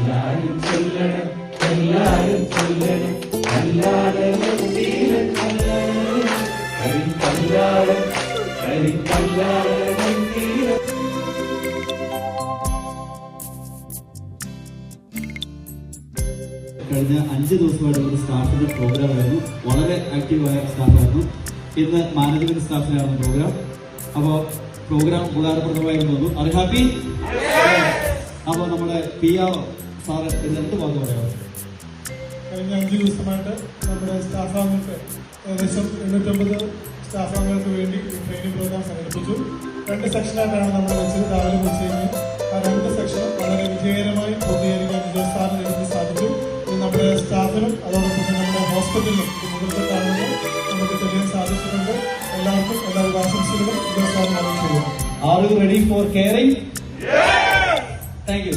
എല്ലാരും ചൊല്ലണം എല്ലാരും ചൊല്ലണം കല്ലാടൻ കരിക്കല്ലാടൻ കരിക്കല്ലാടൻ. കഴിഞ്ഞ 5 ദിവസമായിട്ടുള്ള സ്റ്റാഫിന്റെ പ്രോഗ്രാം ആയിരുന്നു. വളരെ ആക്റ്റീവായ സ്റ്റാഫായിരുന്നു. ഇന്ന് മാനേജ്മെന്റ് സ്റ്റാഫിനാണ് പ്രോഗ്രാം. അപ്പോൾ പ്രോഗ്രാം ഉപകാരപ്രദമായിരുന്നു തോന്നുന്നു. അത് ഹാപ്പി. അപ്പോൾ നമ്മുടെ PR സാറ് ഇന്ന് എന്ത് വാക്ക് പറയാം? കഴിഞ്ഞ 5 ദിവസമായിട്ട് നമ്മുടെ സ്റ്റാഫാംഗങ്ങൾക്ക് ഏകദേശം 850 സ്റ്റാഫാംഗങ്ങൾക്ക് വേണ്ടി ട്രെയിനിങ് പ്രോഗ്രാം സംഘടിപ്പിച്ചു. 2 സെക്ഷനായിട്ടാണ് നമ്മൾ വെച്ചത്. രാവിലെ വെച്ച് കഴിഞ്ഞ് ആ 2 സെക്ഷൻ വളരെ വിജയകരമായി പൂർത്തീകരിക്കാൻ ജോസ് സാറിന് നേതൃത്വം സാധിച്ചു. ഇത് നമ്മുടെ സ്റ്റാഫിനും അതോടൊപ്പം തന്നെ നമ്മുടെ ഹോസ്പിറ്റലിലും മുതിർന്ന കാണുമ്പോൾ നമുക്ക് ചെയ്യാൻ സാധിച്ചിട്ടുണ്ട്. എല്ലാവർക്കും എല്ലാവിധ ആശംസകളും ജോസ് സാറിന് അറിയിച്ചു. Are you ready for caring? Yes! Thank you.